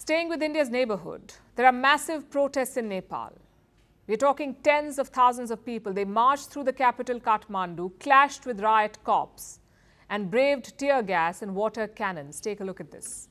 Staying with India's neighborhood, there are massive protests in Nepal. We're talking tens of thousands of people. They marched through the capital Kathmandu, clashed with riot cops, and braved tear gas and water cannons. Take a look at this.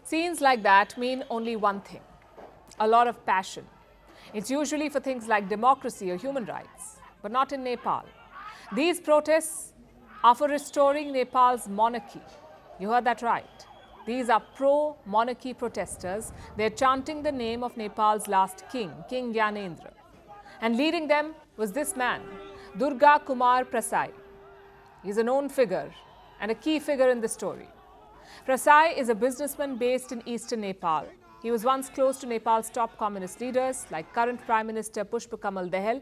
Scenes like that mean only one thing: a lot of passion. It's usually for things like democracy or human rights, but not in Nepal. These protests are for restoring Nepal's monarchy. You heard that right. These are pro-monarchy protesters. They're chanting the name of Nepal's last king, King Gyanendra. And leading them was this man, Durga Prasai. He's a known figure and a key figure in the story. Prasai is a businessman based in eastern Nepal. He was once close to Nepal's top communist leaders like current Prime Minister Pushpa Kamal Dahal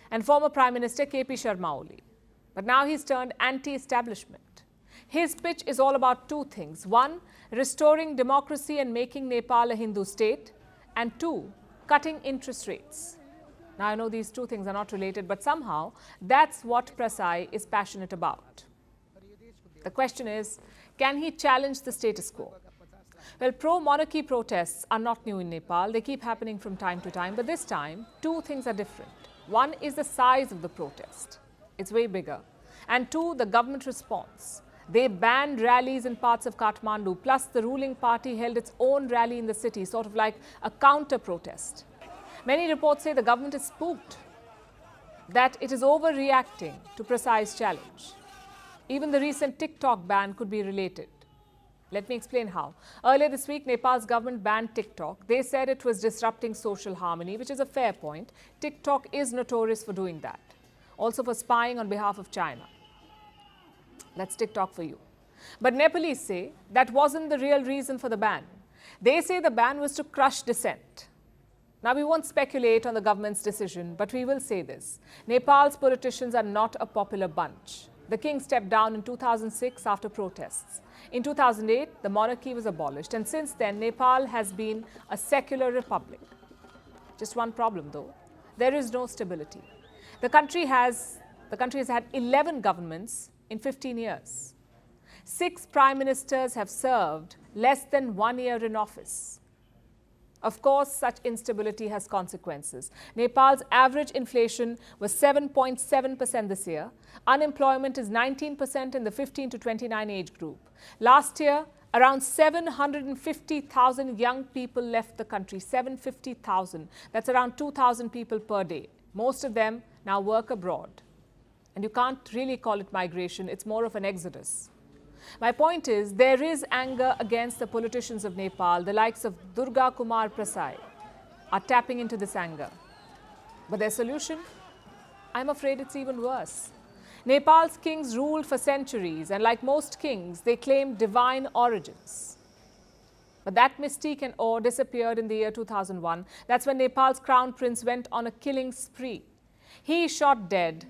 and former Prime Minister Palki Sharma Oli. But now he's turned anti-establishment. His pitch is all about two things. One, restoring democracy and making Nepal a Hindu state. And two, cutting interest rates. Now I know these two things are not related, but somehow that's what Prasai is passionate about. The question is, can he challenge the status quo? Well, pro-monarchy protests are not new in Nepal. They keep happening from time to time. But this time, two things are different. One is the size of the protest. It's way bigger. And two, the government response. They banned rallies in parts of Kathmandu. Plus, the ruling party held its own rally in the city, sort of like a counter-protest. Many reports say the government is spooked, that it is overreacting to Prasai's challenge. Even the recent TikTok ban could be related. Let me explain how. Earlier this week, Nepal's government banned TikTok. They said it was disrupting social harmony, which is a fair point. TikTok is notorious for doing that. Also for spying on behalf of China. That's TikTok for you. But Nepalese say that wasn't the real reason for the ban. They say the ban was to crush dissent. Now, we won't speculate on the government's decision, but we will say this. Nepal's politicians are not a popular bunch. The king stepped down in 2006 after protests. In 2008, the monarchy was abolished, and since then, Nepal has been a secular republic. Just one problem, though. There is no stability. The country has had 11 governments in 15 years. 6 prime ministers have served less than 1 year in office. Of course, such instability has consequences. Nepal's average inflation was 7.7% this year. Unemployment is 19% in the 15 to 29 age group. Last year, around 750,000 young people left the country. 750,000. That's around 2,000 people per day. Most of them now work abroad. And you can't really call it migration. It's more of an exodus. My point is, there is anger against the politicians of Nepal. The likes of Durga Prasai are tapping into this anger. But their solution? I'm afraid it's even worse. Nepal's kings ruled for centuries, and like most kings, they claimed divine origins. But that mystique and awe disappeared in the year 2001. That's when Nepal's crown prince went on a killing spree. He shot dead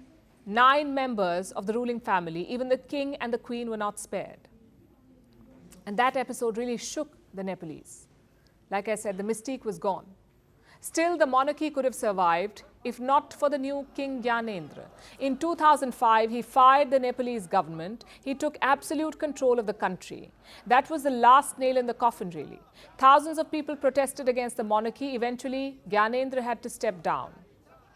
9 members of the ruling family. Even the king and the queen were not spared. And that episode really shook the Nepalese. Like I said, the mystique was gone. Still, the monarchy could have survived if not for the new King Gyanendra. In 2005, he fired the Nepalese government. He took absolute control of the country. That was the last nail in the coffin, really. Thousands of people protested against the monarchy. Eventually, Gyanendra had to step down.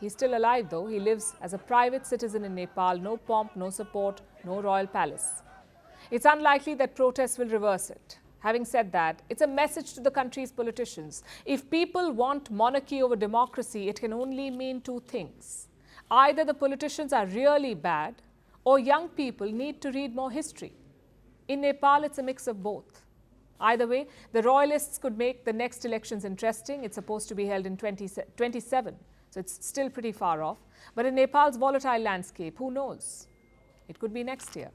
He's still alive, though. He lives as a private citizen in Nepal. No pomp, no support, no royal palace. It's unlikely that protests will reverse it. Having said that, it's a message to the country's politicians. If people want monarchy over democracy, it can only mean two things. Either the politicians are really bad, or young people need to read more history. In Nepal, it's a mix of both. Either way, the Royalists could make the next elections interesting. It's supposed to be held in 2027. So it's still pretty far off. But in Nepal's volatile landscape, who knows? It could be next year.